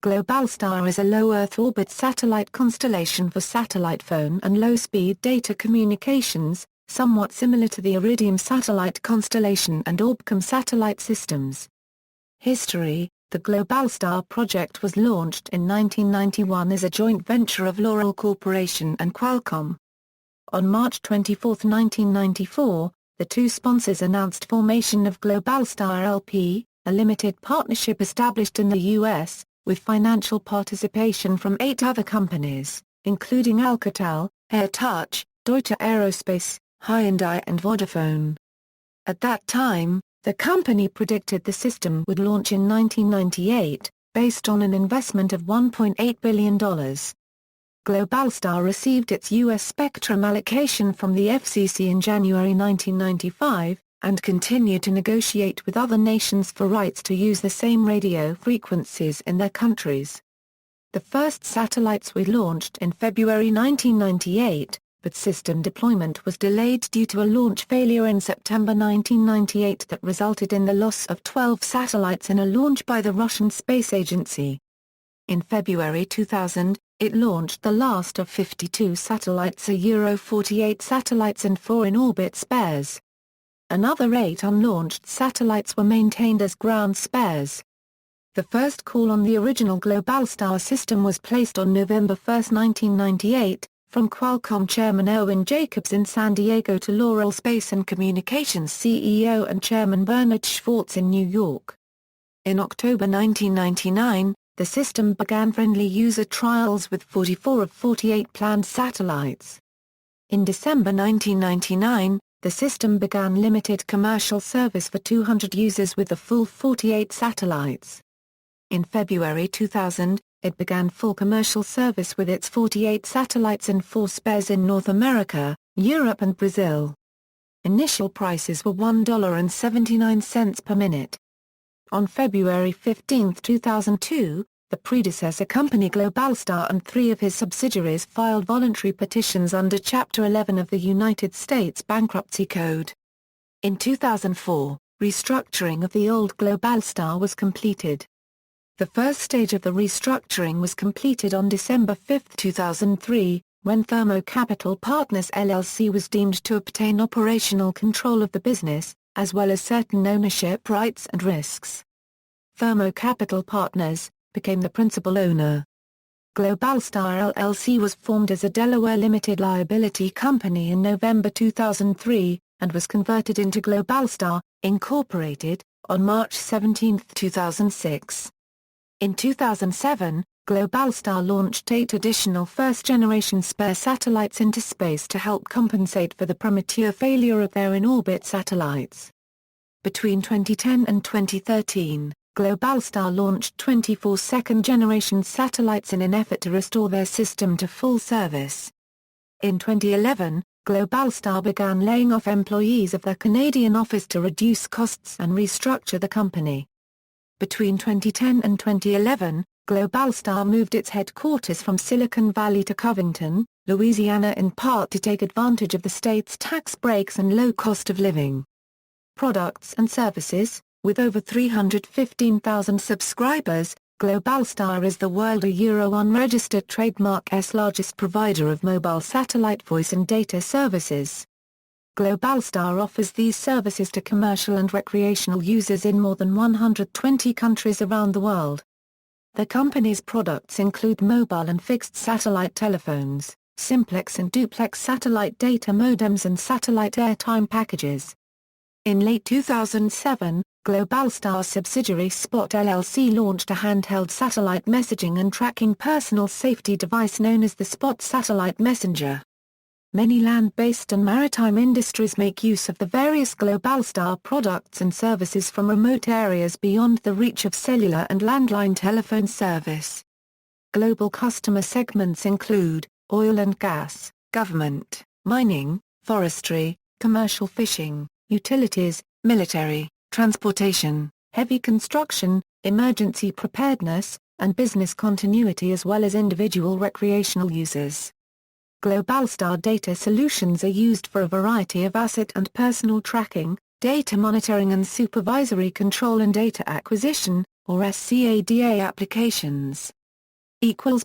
Globalstar is a low Earth orbit satellite constellation for satellite phone and low-speed data communications, somewhat similar to the Iridium satellite constellation and Orbcomm satellite systems. History: the Globalstar project was launched in 1991 as a joint venture of Loral Corporation and Qualcomm. On March 24, 1994, the two sponsors announced formation of Globalstar LP, a limited partnership established in the U.S., with financial participation from 8 other companies, including Alcatel, AirTouch, Deutsche Aerospace, Hyundai and Vodafone. At that time, the company predicted the system would launch in 1998, based on an investment of $1.8 billion. Globalstar received its U.S. spectrum allocation from the FCC in January 1995, and continued to negotiate with other nations for rights to use the same radio frequencies in their countries. The first satellites were launched in February 1998, but system deployment was delayed due to a launch failure in September 1998 that resulted in the loss of 12 satellites in a launch by the Russian Space Agency. In February 2000, it launched the last of 52 satellites, 48 satellites and 4 in-orbit spares. Another 8 unlaunched satellites were maintained as ground spares. The first call on the original Globalstar system was placed on November 1, 1998, from Qualcomm Chairman Erwin Jacobs in San Diego to Loral Space and Communications CEO and Chairman Bernard Schwartz in New York. In October 1999, the system began friendly user trials with 44 of 48 planned satellites. In December 1999, the system began limited commercial service for 200 users with the full 48 satellites. In February 2000, it began full commercial service with its 48 satellites and 4 spares in North America, Europe and Brazil. Initial prices were $1.79 per minute. On February 15, 2002, the predecessor company Globalstar and 3 of his subsidiaries filed voluntary petitions under Chapter 11 of the United States Bankruptcy Code. In 2004, restructuring of the old Globalstar was completed. The first stage of the restructuring was completed on December 5, 2003, when Thermo Capital Partners LLC was deemed to obtain operational control of the business, as well as certain ownership rights and risks. Thermo Capital Partners became the principal owner. Globalstar LLC was formed as a Delaware limited liability company in November 2003, and was converted into Globalstar, Incorporated, on March 17, 2006. In 2007, Globalstar launched 8 additional first-generation spare satellites into space to help compensate for the premature failure of their in-orbit satellites. Between 2010 and 2013, Globalstar launched 24 second-generation satellites in an effort to restore their system to full service. In 2011, Globalstar began laying off employees of their Canadian office to reduce costs and restructure the company. Between 2010 and 2011, Globalstar moved its headquarters from Silicon Valley to Covington, Louisiana, in part to take advantage of the state's tax breaks and low cost of living. Products and services: with over 315,000 subscribers, Globalstar is the world unregistered trademark's largest provider of mobile satellite voice and data services. Globalstar offers these services to commercial and recreational users in more than 120 countries around the world. The company's products include mobile and fixed satellite telephones, simplex and duplex satellite data modems and satellite airtime packages. In late 2007, Globalstar subsidiary Spot LLC launched a handheld satellite messaging and tracking personal safety device known as the Spot Satellite Messenger. Many land-based and maritime industries make use of the various Globalstar products and services from remote areas beyond the reach of cellular and landline telephone service. Global customer segments include oil and gas, government, mining, forestry, commercial fishing, utilities, military, transportation, heavy construction, emergency preparedness, and business continuity, as well as individual recreational users. Globalstar data solutions are used for a variety of asset and personal tracking, data monitoring and supervisory control and data acquisition, or SCADA applications.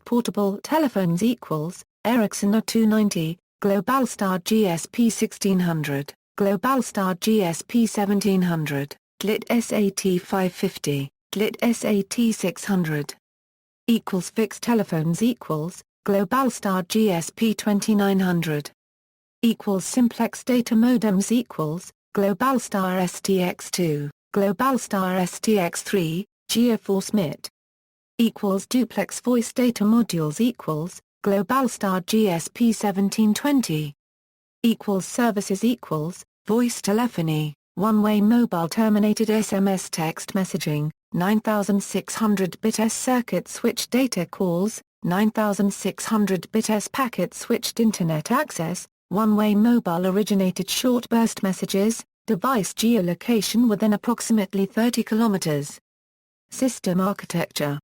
Portable telephones Ericsson A290, Globalstar GSP 1600, Globalstar GSP 1700, GLIT SAT 550, GLIT SAT 600. Fixed telephones Globalstar GSP 2900. Simplex data modems Globalstar STX2, Globalstar STX3, GeoForce MIT. Duplex voice data modules Globalstar GSP 1720. Services voice telephony, one-way mobile terminated SMS text messaging, 9600-bit S circuit switched data calls, 9600-bit S packet switched internet access, one-way mobile originated short burst messages, device geolocation within approximately 30 kilometers. System architecture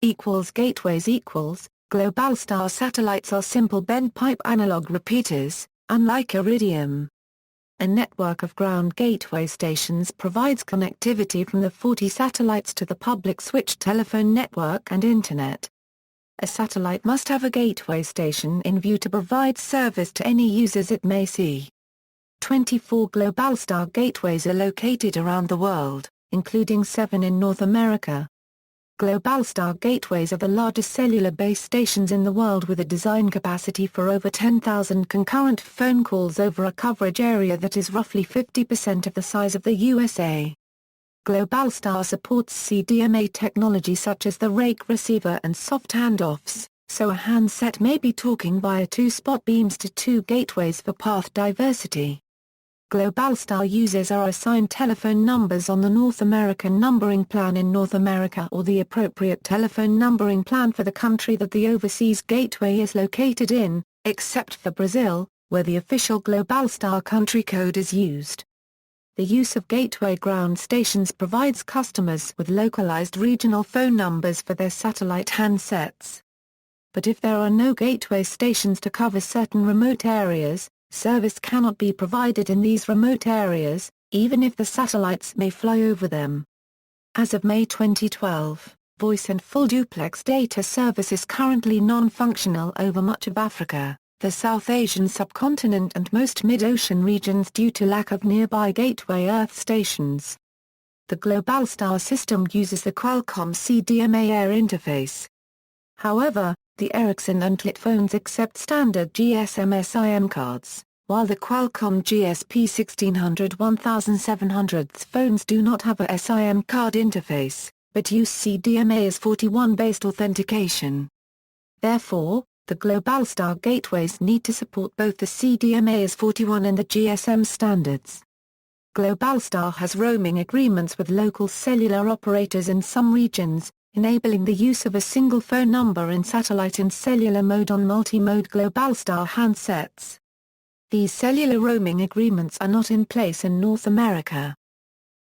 gateways Globalstar satellites are simple bent pipe analog repeaters, unlike Iridium. A network of ground gateway stations provides connectivity from the 40 satellites to the public switched telephone network and Internet. A satellite must have a gateway station in view to provide service to any users it may see. 24 Globalstar gateways are located around the world, including 7 in North America. Globalstar gateways are the largest cellular base stations in the world with a design capacity for over 10,000 concurrent phone calls over a coverage area that is roughly 50% of the size of the USA. Globalstar supports CDMA technology such as the rake receiver and soft handoffs, so a handset may be talking via two spot beams to two gateways for path diversity. Globalstar users are assigned telephone numbers on the North American numbering plan in North America or the appropriate telephone numbering plan for the country that the overseas gateway is located in, except for Brazil, where the official Globalstar country code is used. The use of gateway ground stations provides customers with localized regional phone numbers for their satellite handsets. But if there are no gateway stations to cover certain remote areas, service cannot be provided in these remote areas, even if the satellites may fly over them. As of May 2012, voice and full duplex data service is currently non-functional over much of Africa, the South Asian subcontinent and most mid-ocean regions due to lack of nearby gateway earth stations. The Globalstar system uses the Qualcomm CDMA Air interface. However, the Ericsson Untitled phones accept standard GSM SIM cards, while the Qualcomm GSP 1600-1700 phones do not have a SIM card interface, but use CDMA as 41-based authentication. Therefore, the Globalstar gateways need to support both the CDMA as 41 and the GSM standards. Globalstar has roaming agreements with local cellular operators in some regions, enabling the use of a single phone number in satellite and cellular mode on multi-mode Globalstar handsets. These cellular roaming agreements are not in place in North America.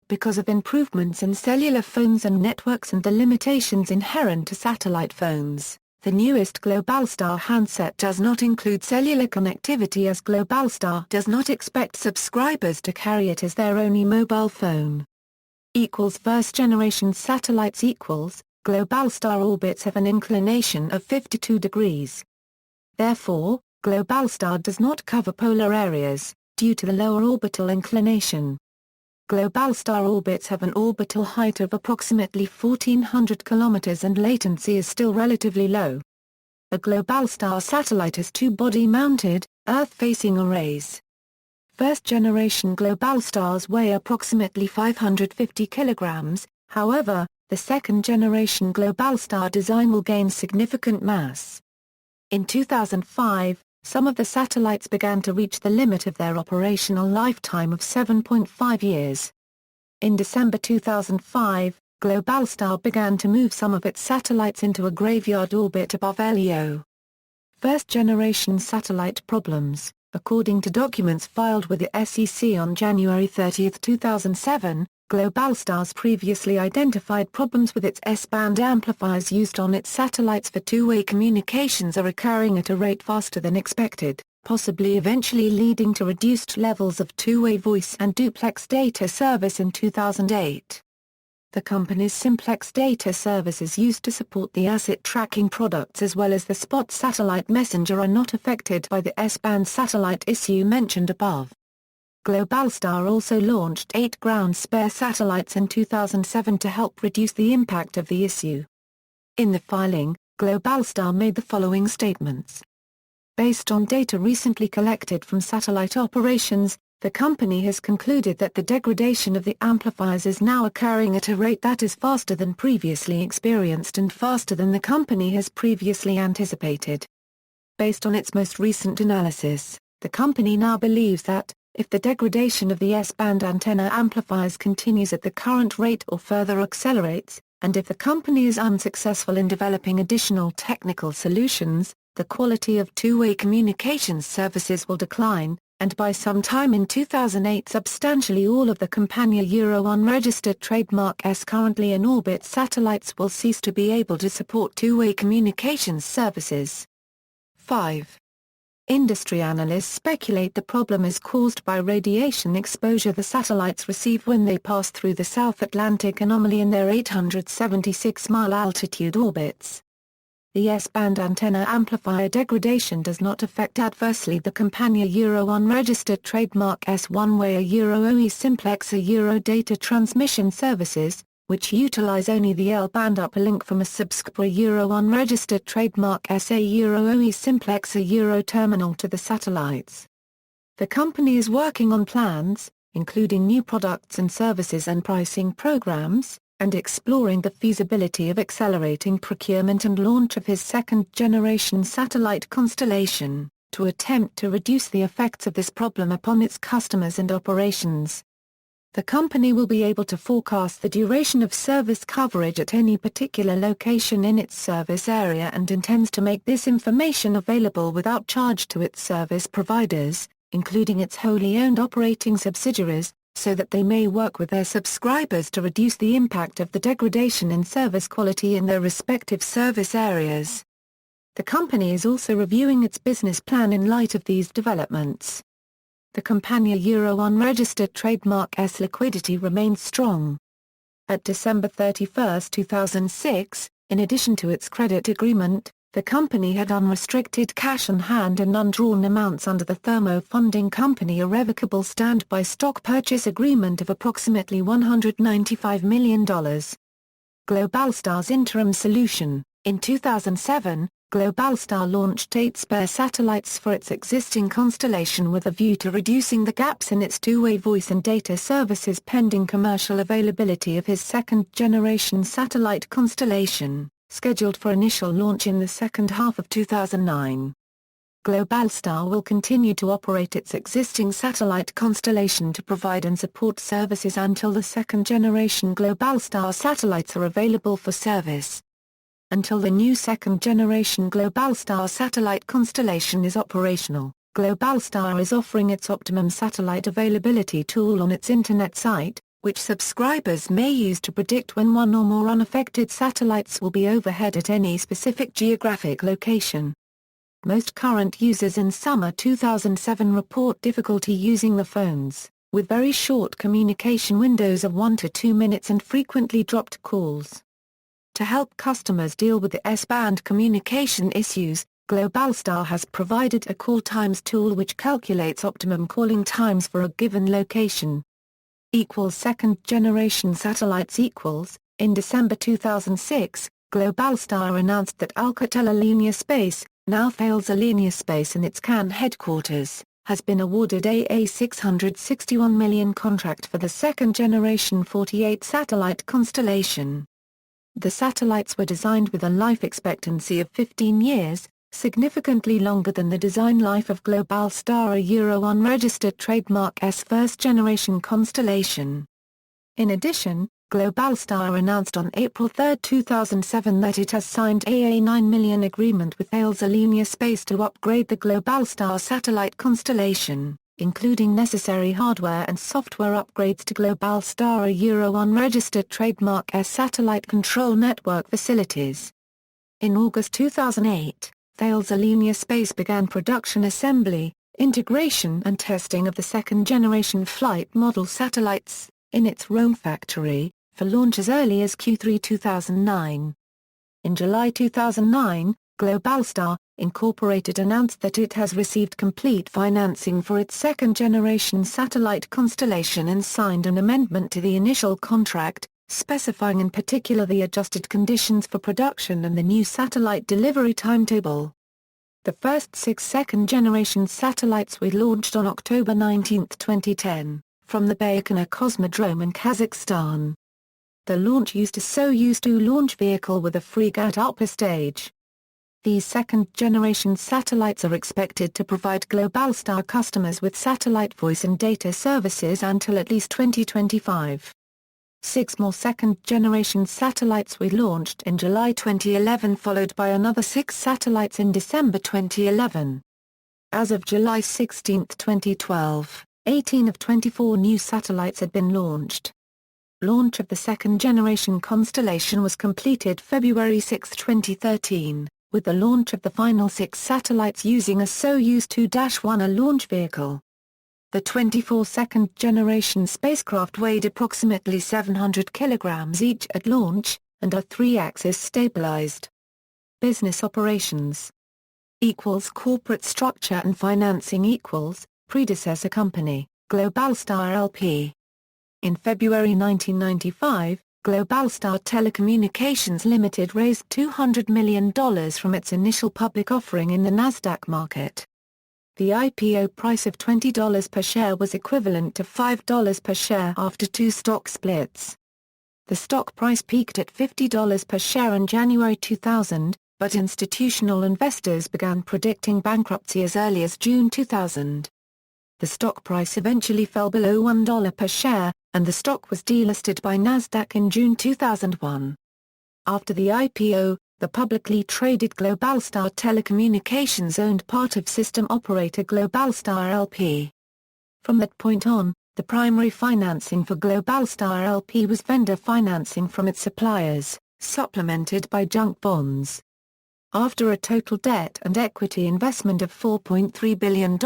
Because of improvements in cellular phones and networks and the limitations inherent to satellite phones, the newest Globalstar handset does not include cellular connectivity as Globalstar does not expect subscribers to carry it as their only mobile phone. First-generation satellites Globalstar orbits have an inclination of 52 degrees. Therefore, Globalstar does not cover polar areas, due to the lower orbital inclination. Globalstar orbits have an orbital height of approximately 1,400 kilometers and latency is still relatively low. A Globalstar satellite has two body-mounted, Earth-facing arrays. First-generation Globalstars weigh approximately 550 kilograms, however, the second-generation Globalstar design will gain significant mass. In 2005, some of the satellites began to reach the limit of their operational lifetime of 7.5 years. In December 2005, Globalstar began to move some of its satellites into a graveyard orbit above LEO. First-generation satellite problems. According to documents filed with the SEC on January 30, 2007, Globalstar's previously identified problems with its S-band amplifiers used on its satellites for two-way communications are occurring at a rate faster than expected, possibly eventually leading to reduced levels of two-way voice and duplex data service in 2008. The company's simplex data services used to support the asset tracking products as well as the Spot satellite messenger are not affected by the S-band satellite issue mentioned above. Globalstar also launched 8 ground spare satellites in 2007 to help reduce the impact of the issue. In the filing, Globalstar made the following statements. Based on data recently collected from satellite operations, the company has concluded that the degradation of the amplifiers is now occurring at a rate that is faster than previously experienced and faster than the company has previously anticipated. Based on its most recent analysis, the company now believes that, if the degradation of the S-band antenna amplifiers continues at the current rate or further accelerates, and if the company is unsuccessful in developing additional technical solutions, the quality of two-way communications services will decline, and by some time in 2008 substantially all of the Compania Euro-1 registered trademark S currently in orbit satellites will cease to be able to support two-way communications services. 5. Industry analysts speculate the problem is caused by radiation exposure the satellites receive when they pass through the South Atlantic anomaly in their 876-mile altitude orbits. The S-band antenna amplifier degradation does not affect adversely the Compania Euro-1 registered trademark S one-way Euro-OE simplex Euro data transmission services, which utilize only the L-band uplink from a subscriber Euro-1 registered trademark SA Euro-OE simplex Euro terminal to the satellites. The company is working on plans, including new products and services and pricing programs, and exploring the feasibility of accelerating procurement and launch of his second-generation satellite constellation, to attempt to reduce the effects of this problem upon its customers and operations. The company will be able to forecast the duration of service coverage at any particular location in its service area and intends to make this information available without charge to its service providers, including its wholly owned operating subsidiaries, so that they may work with their subscribers to reduce the impact of the degradation in service quality in their respective service areas. The company is also reviewing its business plan in light of these developments. The Compania Euro-1 registered trademark S liquidity remains strong. At December 31, 2006, in addition to its credit agreement, the company had unrestricted cash on hand and undrawn amounts under the Thermo Funding Company irrevocable standby stock purchase agreement of approximately $195 million. Globalstar's interim solution. In 2007, Globalstar launched 8 spare satellites for its existing constellation with a view to reducing the gaps in its two-way voice and data services pending commercial availability of his second-generation satellite constellation, scheduled for initial launch in the second half of 2009. Globalstar will continue to operate its existing satellite constellation to provide and support services until the second-generation Globalstar satellites are available for service. Until the new second-generation Globalstar satellite constellation is operational, Globalstar is offering its Optimum satellite availability tool on its internet site, which subscribers may use to predict when one or more unaffected satellites will be overhead at any specific geographic location. Most current users in summer 2007 report difficulty using the phones, with very short communication windows of 1 to 2 minutes and frequently dropped calls. To help customers deal with the S-band communication issues, Globalstar has provided a call times tool which calculates optimum calling times for a given location. Second-generation satellites equals. In December 2006, Globalstar announced that Alcatel Alenia Space, now Thales Alenia Space and its Cannes headquarters, has been awarded a $661 million contract for the second-generation 48 satellite constellation. The satellites were designed with a life expectancy of 15 years, significantly longer than the design life of Globalstar, a Euro-1 registered trademark S first-generation constellation. In addition, Globalstar announced on April 3, 2007 that it has signed a $9 million agreement with Thales Alenia Space to upgrade the Globalstar satellite constellation, including necessary hardware and software upgrades to Globalstar, a Euro-1 registered trademark S satellite control network facilities. In August 2008, Thales Alenia Space began production assembly, integration and testing of the second-generation flight model satellites, in its Rome factory. for launch as early as Q3 2009. In July 2009, Globalstar, Incorporated announced that it has received complete financing for its second-generation satellite constellation and signed an amendment to the initial contract, specifying in particular the adjusted conditions for production and the new satellite delivery timetable. The first 6 second-generation satellites were launched on October 19, 2010, from the Baikonur Cosmodrome in Kazakhstan. The launch used a Soyuz 2 launch vehicle with a freegate upper stage. These second-generation satellites are expected to provide Globalstar customers with satellite voice and data services until at least 2025. 6 more second-generation satellites were launched in July 2011, followed by another 6 satellites in December 2011. As of July 16, 2012, 18 of 24 new satellites had been launched. Launch of the second-generation constellation was completed February 6, 2013, with the launch of the final 6 satellites using a Soyuz 2-1, a launch vehicle. The 24 second-generation spacecraft weighed approximately 700 kilograms each at launch, and are 3-axis stabilized. Business operations Corporate structure and financing Predecessor company, Globalstar LP. In February 1995, Globalstar Telecommunications Limited raised $200 million from its initial public offering in the Nasdaq market. The IPO price of $20 per share was equivalent to $5 per share after 2 stock splits. The stock price peaked at $50 per share in January 2000, but institutional investors began predicting bankruptcy as early as June 2000. The stock price eventually fell below $1 per share, and the stock was delisted by Nasdaq in June 2001. After the IPO, the publicly traded Globalstar Telecommunications owned part of system operator Globalstar LP. From that point on, the primary financing for Globalstar LP was vendor financing from its suppliers, supplemented by junk bonds. After a total debt and equity investment of $4.3 billion,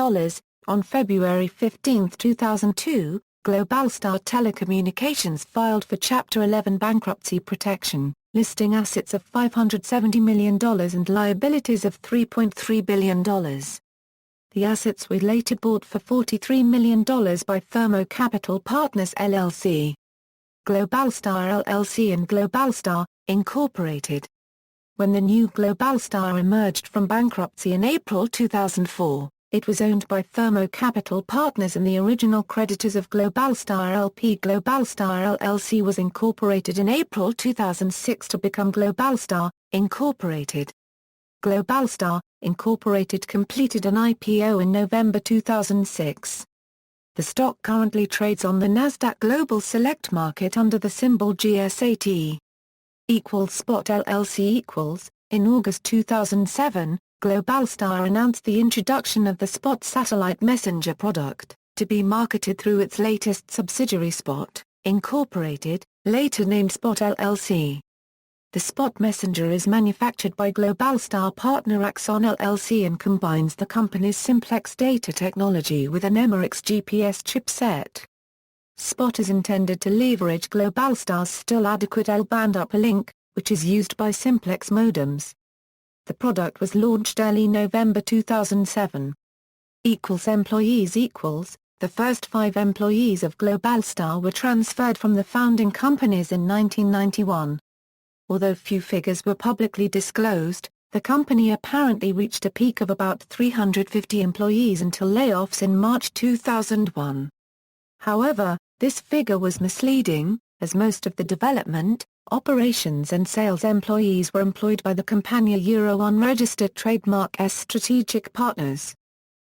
on February 15, 2002, Globalstar Telecommunications filed for Chapter 11 bankruptcy protection, listing assets of $570 million and liabilities of $3.3 billion. The assets were later bought for $43 million by Thermo Capital Partners LLC. Globalstar LLC and Globalstar, Incorporated. When the new Globalstar emerged from bankruptcy in April 2004, it was owned by Thermo Capital Partners and the original creditors of Globalstar LP. Globalstar LLC was incorporated in April 2006 to become Globalstar, Incorporated. Globalstar, Incorporated completed an IPO in November 2006. The stock currently trades on the Nasdaq Global Select Market under the symbol GSAT. Spot LLC. In August 2007, Globalstar announced the introduction of the Spot satellite messenger product, to be marketed through its latest subsidiary Spot, Incorporated, later named Spot LLC. The Spot messenger is manufactured by Globalstar partner Axon LLC and combines the company's simplex data technology with an Emirates GPS chipset. Spot is intended to leverage Globalstar's still adequate L-band uplink, which is used by simplex modems. The product was launched early November 2007. Employees. The first 5 employees of Globalstar were transferred from the founding companies in 1991. Although few figures were publicly disclosed, the company apparently reached a peak of about 350 employees until layoffs in March 2001. However, this figure was misleading, as most of the development, operations and sales employees were employed by the Campania Euro-unregistered trademark S strategic partners.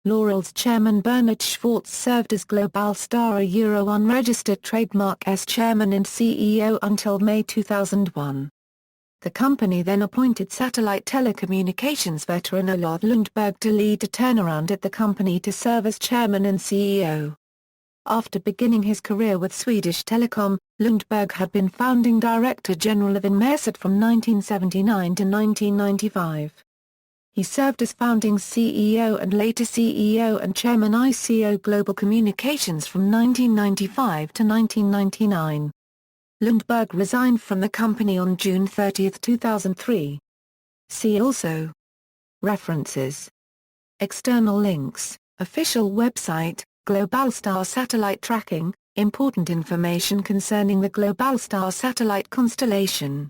L'Oréal's chairman Bernard Schwartz served as Globalstar a Euro-unregistered trademark S chairman and CEO until May 2001. The company then appointed satellite telecommunications veteran Olof Lundberg to lead a turnaround at the company to serve as chairman and CEO. After beginning his career with Swedish Telecom, Lundberg had been founding director general of Inmarsat from 1979 to 1995. He served as founding CEO and later CEO and chairman ICO Global Communications from 1995 to 1999. Lundberg resigned from the company on June 30, 2003. See also. References. External links, official website, Globalstar satellite tracking, important information concerning the Globalstar satellite constellation.